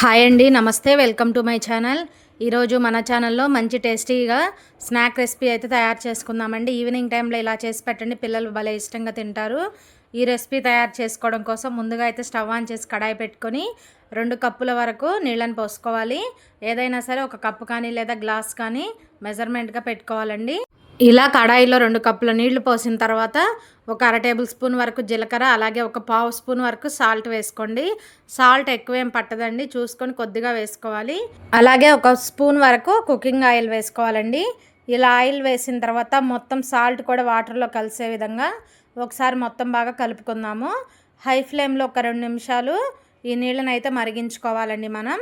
Hi అండి, నమస్తే. Welcome to my channel. ఈరోజు మన ఛానల్లో మంచి టేస్టీగా స్నాక్ రెసిపీ అయితే తయారు చేసుకుందామండి. ఈవినింగ్ టైంలో ఇలా చేసి పెట్టండి, పిల్లలు భలే ఇష్టంగా తింటారు. ఈ రెసిపీ తయారు చేసుకోవడం కోసం ముందుగా అయితే స్టవ్ ఆన్ చేసి కడాయి పెట్టుకొని 2 కప్పుల వరకు నీళ్ళని పోసుకోవాలి. ఏదైనా సరే ఒక కప్పు కానీ లేదా గ్లాస్ కానీ మెజర్మెంట్గా పెట్టుకోవాలండి. ఇలా కడాయిలో 2 కప్పుల నీళ్లు పోసిన తర్వాత ఒక 1/2 టేబుల్ స్పూన్ వరకు జీలకర్ర, అలాగే ఒక 1/2 స్పూన్ వరకు సాల్ట్ వేసుకోండి. సాల్ట్ ఎక్కువేం పట్టదండి, చూసుకొని కొద్దిగా వేసుకోవాలి. అలాగే ఒక స్పూన్ వరకు కుకింగ్ ఆయిల్ వేసుకోవాలండి. ఇలా ఆయిల్ వేసిన తర్వాత మొత్తం సాల్ట్ కూడా వాటర్లో కలిసే విధంగా ఒకసారి మొత్తం బాగా కలుపుకుందాము. హై ఫ్లేమ్లో ఒక 2 నిమిషాలు ఈ నీళ్ళని అయితే మరిగించుకోవాలండి. మనం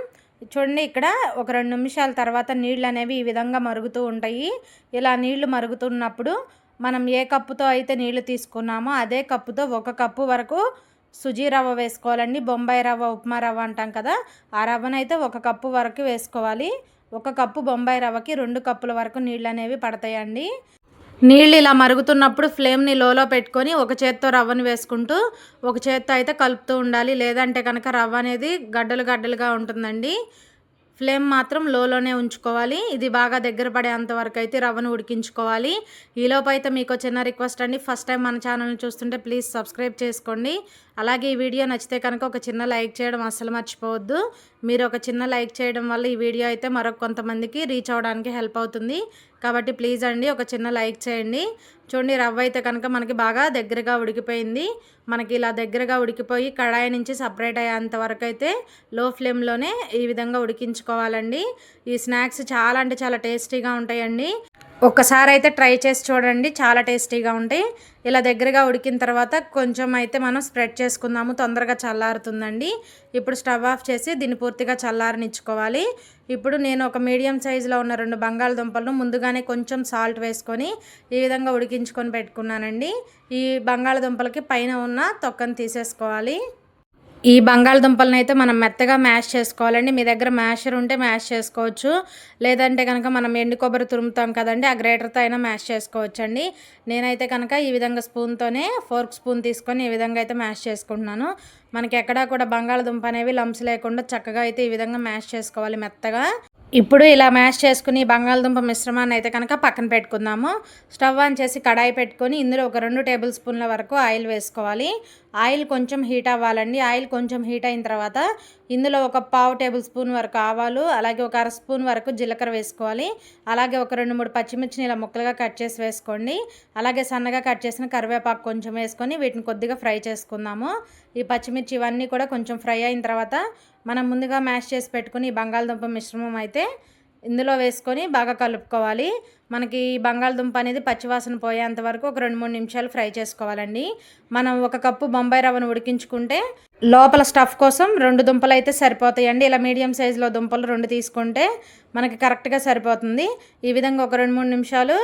చూడండి, ఇక్కడ ఒక 2 నిమిషాల తర్వాత నీళ్ళు అనేవి ఈ విధంగా మరుగుతూ ఉంటాయి. ఇలా నీళ్లు మరుగుతున్నప్పుడు మనం ఏ కప్పుతో అయితే నీళ్లు తీసుకున్నామో అదే కప్పుతో 1 కప్పు వరకు సుజీ రవ్వ వేసుకోవాలండి. బొంబాయి రవ్వ, ఉప్మా రవ్వ అంటాం కదా, ఆ రవ్వనైతే 1 కప్పు వరకు వేసుకోవాలి. 1 కప్పు బొంబాయి రవ్వకి 2 కప్పుల వరకు నీళ్ళు అనేవి పడతాయండి. నీళ్ళు ఇలా మరుగుతున్నప్పుడు ఫ్లేమ్ని లోలో పెట్టుకొని ఒక చేత్తో రవ్వను వేసుకుంటూ ఒక చేత్తో అయితే కలుపుతూ ఉండాలి. లేదంటే కనుక రవ్వ అనేది గడ్డలు గడ్డలుగా ఉంటుందండి. ఫ్లేమ్ మాత్రం లోలోనే ఉంచుకోవాలి. ఇది బాగా దగ్గర పడేంత వరకు అయితే రవ్వను ఉడికించుకోవాలి. ఈలోపు అయితే మీకు చిన్న రిక్వెస్ట్ అండి, ఫస్ట్ టైం మన ఛానల్ని చూస్తుంటే ప్లీజ్ సబ్స్క్రైబ్ చేసుకోండి. అలాగే ఈ వీడియో నచ్చితే కనుక ఒక చిన్న లైక్ చేయడం అస్సలు మర్చిపోవద్దు. మీరు ఒక చిన్న లైక్ చేయడం వల్ల ఈ వీడియో అయితే మరొక కొంతమందికి రీచ్ అవ్వడానికి హెల్ప్ అవుతుంది. కాబట్టి ప్లీజ్ అండి, ఒక చిన్న లైక్ చేయండి. చూడండి, రవ్వ అయితే కనుక మనకి బాగా దగ్గరగా ఉడికిపోయింది. మనకి ఇలా దగ్గరగా ఉడికిపోయి కడాయి నుంచి సపరేట్ అయ్యేంత వరకు అయితే లో ఫ్లేమ్లోనే ఈ విధంగా ఉడికించుకోవాలండి. ఈ స్నాక్స్ చాలా అంటే చాలా టేస్టీగా ఉంటాయండి. ఒక్కసారి అయితే ట్రై చేసి చూడండి, చాలా టేస్టీగా ఉంటాయి. ఇలా దగ్గరగా ఉడికిన తర్వాత కొంచెం అయితే మనం స్ప్రెడ్ చేసుకుందాము, తొందరగా చల్లారుతుందండి. ఇప్పుడు స్టవ్ ఆఫ్ చేసి దీన్ని పూర్తిగా చల్లారనిచ్చుకోవాలి. ఇప్పుడు నేను ఒక మీడియం సైజులో ఉన్న 2 బంగాళదుంపలను ముందుగానే కొంచెం సాల్ట్ వేసుకొని ఈ విధంగా ఉడికించుకొని పెట్టుకున్నానండి. ఈ బంగాళదుంపలకి పైన ఉన్న తొక్కను తీసేసుకోవాలి. ఈ బంగాళదుంపలను అయితే మనం మెత్తగా మ్యాష్ చేసుకోవాలండి. మీ దగ్గర మ్యాషర్ ఉంటే మ్యాష్ చేసుకోవచ్చు, లేదంటే కనుక మనం ఎండు కొబ్బరి తురుముతాం కదండి, ఆ గ్రేటర్తో అయినా మ్యాష్ చేసుకోవచ్చండి. నేనైతే కనుక ఈ విధంగా స్పూన్తోనే ఫోర్క్ స్పూన్ తీసుకొని ఈ విధంగా అయితే మ్యాష్ చేసుకుంటున్నాను. మనకి ఎక్కడా కూడా బంగాళదుంప అనేవి లంప్స్ లేకుండా చక్కగా అయితే ఈ విధంగా మ్యాష్ చేసుకోవాలి మెత్తగా. ఇప్పుడు ఇలా మ్యాష్ చేసుకుని బంగాళదుంప మిశ్రమాన్ని అయితే కనుక పక్కన పెట్టుకుందాము. స్టవ్ ఆన్ చేసి కడాయి పెట్టుకొని ఇందులో ఒక 2 టేబుల్ స్పూన్ల వరకు ఆయిల్ వేసుకోవాలి. ఆయిల్ కొంచెం హీట్ అవ్వాలండి. ఆయిల్ కొంచెం హీట్ అయిన తర్వాత ఇందులో ఒక 1/2 టేబుల్ స్పూన్ వరకు ఆవాలు, అలాగే ఒక 1/2 స్పూన్ వరకు జీలకర్ర వేసుకోవాలి. అలాగే ఒక 2-3 పచ్చిమిర్చిని ఇలా ముక్కలుగా కట్ చేసి వేసుకోండి. అలాగే సన్నగా కట్ చేసిన కరివేపాకు కొంచెం వేసుకొని వీటిని కొద్దిగా ఫ్రై చేసుకుందాము. ఈ పచ్చిమిర్చి ఇవన్నీ కూడా కొంచెం ఫ్రై అయిన తర్వాత మనం ముందుగా మ్యాష్ చేసి పెట్టుకుని ఈ బంగాళదుంప మిశ్రమం అయితే ఇందులో వేసుకొని బాగా కలుపుకోవాలి. మనకి బంగాళదుంప అనేది పచ్చివాసన పోయేంత వరకు ఒక 2-3 నిమిషాలు ఫ్రై చేసుకోవాలండి. మనం 1 కప్పు బొంబాయి రవ్వను ఉడికించుకుంటే లోపల స్టఫ్ కోసం 2 దుంపలు అయితే సరిపోతాయండి. ఇలా మీడియం సైజులో దుంపలు 2 తీసుకుంటే మనకి కరెక్ట్గా సరిపోతుంది. ఈ విధంగా ఒక 2-3 నిమిషాలు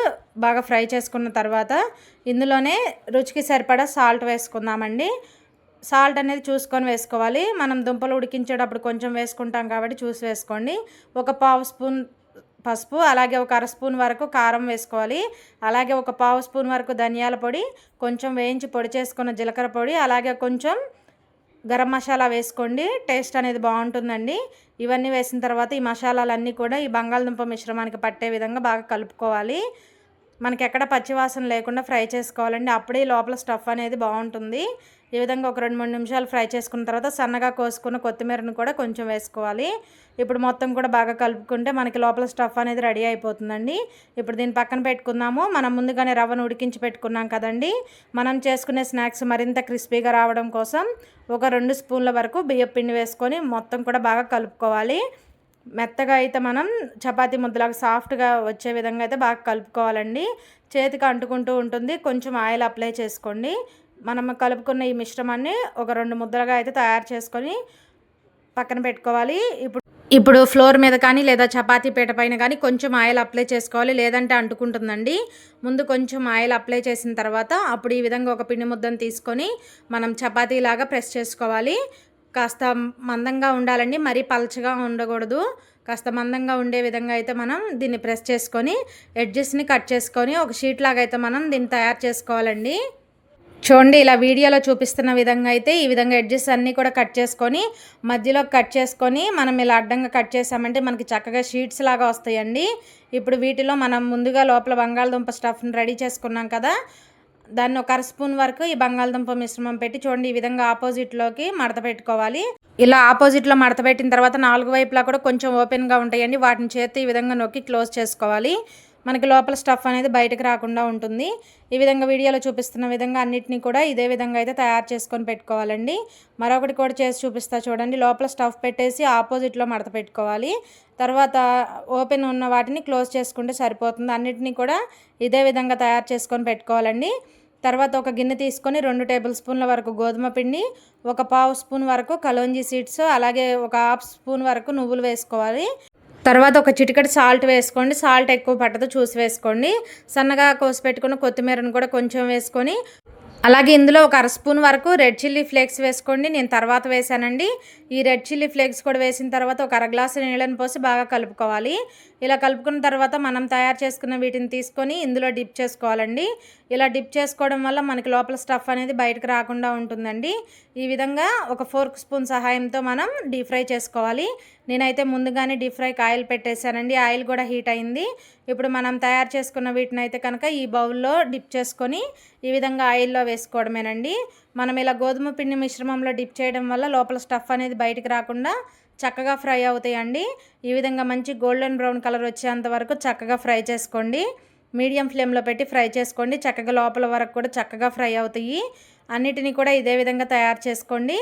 బాగా ఫ్రై చేసుకున్న తర్వాత ఇందులోనే రుచికి సరిపడా సాల్ట్ వేసుకుందామండి. సాల్ట్ అనేది చూసుకొని వేసుకోవాలి. మనం దుంపలు ఉడికించేటప్పుడు కొంచెం వేసుకుంటాం కాబట్టి చూసి వేసుకోండి. ఒక 1/2 స్పూన్ పసుపు, అలాగే ఒక 1/2 స్పూన్ వరకు కారం వేసుకోవాలి. అలాగే ఒక 1/2 స్పూన్ వరకు ధనియాల పొడి, కొంచెం వేయించి పొడి చేసుకున్న జీలకర్ర పొడి, అలాగే కొంచెం గరం మసాలా వేసుకోండి. టేస్ట్ అనేది బాగుంటుందండి. ఇవన్నీ వేసిన తర్వాత ఈ మసాలాలన్నీ కూడా ఈ బంగాళదుంప మిశ్రమానికి పట్టే విధంగా బాగా కలుపుకోవాలి. మనకి ఎక్కడ పచ్చివాసన లేకుండా ఫ్రై చేసుకోవాలండి, అప్పుడే లోపల స్టఫ్ అనేది బాగుంటుంది. ఈ విధంగా ఒక 2-3 నిమిషాలు ఫ్రై చేసుకున్న తర్వాత సన్నగా కోసుకున్న కొత్తిమీరను కూడా కొంచెం వేసుకోవాలి. ఇప్పుడు మొత్తం కూడా బాగా కలుపుకుంటే మనకి లోపల స్టఫ్ అనేది రెడీ అయిపోతుందండి. ఇప్పుడు దీన్ని పక్కన పెట్టుకుందాము. మనం ముందుగానే రవ్వను ఉడికించి పెట్టుకున్నాం కదండి, మనం చేసుకునే స్నాక్స్ మరింత క్రిస్పీగా రావడం కోసం ఒక 2 స్పూన్ల వరకు బియ్యపు పిండి వేసుకొని మొత్తం కూడా బాగా కలుపుకోవాలి. మెత్తగా అయితే మనం చపాతీ ముద్దలాగా సాఫ్ట్గా వచ్చే విధంగా అయితే బాగా కలుపుకోవాలండి. చేతికి అంటుకుంటూ ఉంటుంది, కొంచెం ఆయిల్ అప్లై చేసుకోండి. మనం కలుపుకున్న ఈ మిశ్రమాన్ని ఒక 2 ముద్దలుగా అయితే తయారు చేసుకొని పక్కన పెట్టుకోవాలి. ఇప్పుడు ఫ్లోర్ మీద కానీ లేదా చపాతీ పీట పైన కానీ కొంచెం ఆయిల్ అప్లై చేసుకోవాలి, లేదంటే అంటుకుంటుందండి. ముందు కొంచెం ఆయిల్ అప్లై చేసిన తర్వాత అప్పుడు ఈ విధంగా ఒక పిండి ముద్దను తీసుకొని మనం చపాతీలాగా ప్రెస్ చేసుకోవాలి. కాస్త మందంగా ఉండాలండి, మరీ పలచగా ఉండకూడదు. కాస్త మందంగా ఉండే విధంగా అయితే మనం దీన్ని ప్రెస్ చేసుకొని ఎడ్జెస్ని కట్ చేసుకొని ఒక షీట్ లాగా అయితే మనం దీన్ని తయారు చేసుకోవాలండి. చూడండి ఇలా వీడియోలో చూపిస్తున్న విధంగా అయితే ఈ విధంగా ఎడ్జెస్ అన్నీ కూడా కట్ చేసుకొని మధ్యలో కట్ చేసుకొని మనం ఇలా అడ్డంగా కట్ చేసామంటే మనకి చక్కగా షీట్స్ లాగా వస్తాయండి. ఇప్పుడు వీటిలో మనం ముందుగా లోపల బంగాళదుంప స్టఫ్ని రెడీ చేసుకున్నాం కదా, దాన్ని ఒక 1/2 స్పూన్ వరకు ఈ బంగాళదుంప మిశ్రమం పెట్టి చూడండి ఈ విధంగా ఆపోజిట్లోకి మడత పెట్టుకోవాలి. ఇలా ఆపోజిట్లో మడత పెట్టిన తర్వాత 4 వైపులా కూడా కొంచెం ఓపెన్గా ఉంటాయండి, వాటిని చేతి ఈ విధంగా నొక్కి క్లోజ్ చేసుకోవాలి. మనకి లోపల స్టఫ్ అనేది బయటకు రాకుండా ఉంటుంది. ఈ విధంగా వీడియోలో చూపిస్తున్న విధంగా అన్నిటినీ కూడా ఇదే విధంగా అయితే తయారు చేసుకొని పెట్టుకోవాలండి. మరొకటి కూడా చేసి చూపిస్తా చూడండి. లోపల స్టఫ్ పెట్టేసి ఆపోజిట్లో మడత పెట్టుకోవాలి. తర్వాత ఓపెన్ ఉన్న వాటిని క్లోజ్ చేసుకుంటే సరిపోతుంది. అన్నిటినీ కూడా ఇదే విధంగా తయారు చేసుకొని పెట్టుకోవాలండి. తర్వాత ఒక గిన్నె తీసుకొని 2 టేబుల్ స్పూన్ల వరకు గోధుమ పిండి, ఒక 1/2 స్పూన్ వరకు కలోంజీ సీడ్స్, అలాగే ఒక 1/2 స్పూన్ వరకు నువ్వులు వేసుకోవాలి. తర్వాత ఒక చిటికెడు సాల్ట్ వేసుకోండి. సాల్ట్ ఎక్కువ పట్టదు, చూసి వేసుకోండి. సన్నగా కోసి పెట్టుకున్న కొత్తిమీరను కూడా కొంచెం వేసుకొని, అలాగే ఇందులో ఒక 1/2 స్పూన్ వరకు రెడ్ చిల్లీ ఫ్లేక్స్ వేసుకోండి. నేను తర్వాత వేసానండి. ఈ రెడ్ చిల్లీ ఫ్లేక్స్ కూడా వేసిన తర్వాత ఒక 1/2 గ్లాసు నీళ్ళని పోసి బాగా కలుపుకోవాలి. ఇలా కలుపుకున్న తర్వాత మనం తయారు చేసుకున్న వీటిని తీసుకొని ఇందులో డిప్ చేసుకోవాలండి. ఇలా డిప్ చేసుకోవడం వల్ల మనకి లోపల స్టఫ్ అనేది బయటకు రాకుండా ఉంటుందండి. ఈ విధంగా ఒక ఫోర్క్ స్పూన్ సహాయంతో మనం డీప్ ఫ్రై చేసుకోవాలి. నేనైతే ముందుగానే డీప్ ఫ్రైకి ఆయిల్ పెట్టేశానండి. ఆయిల్ కూడా హీట్ అయింది. ఇప్పుడు మనం తయారు చేసుకున్న వీటిని అయితే కనుక ఈ బౌల్లో డిప్ చేసుకొని ఈ విధంగా ఆయిల్లో వేసుకోవడమేనండి. మనం ఇలా గోధుమ పిండి మిశ్రమంలో డిప్ చేయడం వల్ల లోపల స్టఫ్ అనేది బయటకు రాకుండా చక్కగా ఫ్రై అవుతాయండి. ఈ విధంగా మంచి గోల్డెన్ బ్రౌన్ కలర్ వచ్చేంత వరకు చక్కగా ఫ్రై చేసుకోండి. మీడియం ఫ్లేమ్లో పెట్టి ఫ్రై చేసుకోండి. చక్కగా లోపల వరకు కూడా చక్కగా ఫ్రై అవుతాయి. అన్నిటినీ కూడా ఇదే విధంగా తయారు చేసుకోండి.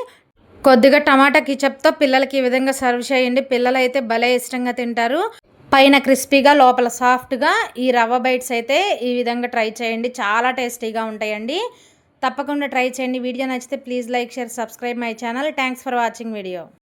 కొద్దిగా టమాటా కిచప్తో పిల్లలకి ఈ విధంగా సర్వ్ చేయండి. పిల్లలు అయితే భలే ఇష్టంగా తింటారు. పైన క్రిస్పీగా లోపల సాఫ్ట్గా ఈ రవ్వ బైట్స్ అయితే ఈ విధంగా ట్రై చేయండి. చాలా టేస్టీగా ఉంటాయండి. తప్పకుండా ట్రై చేయండి. వీడియో నచ్చితే please like, share, subscribe my channel. Thanks for watching video.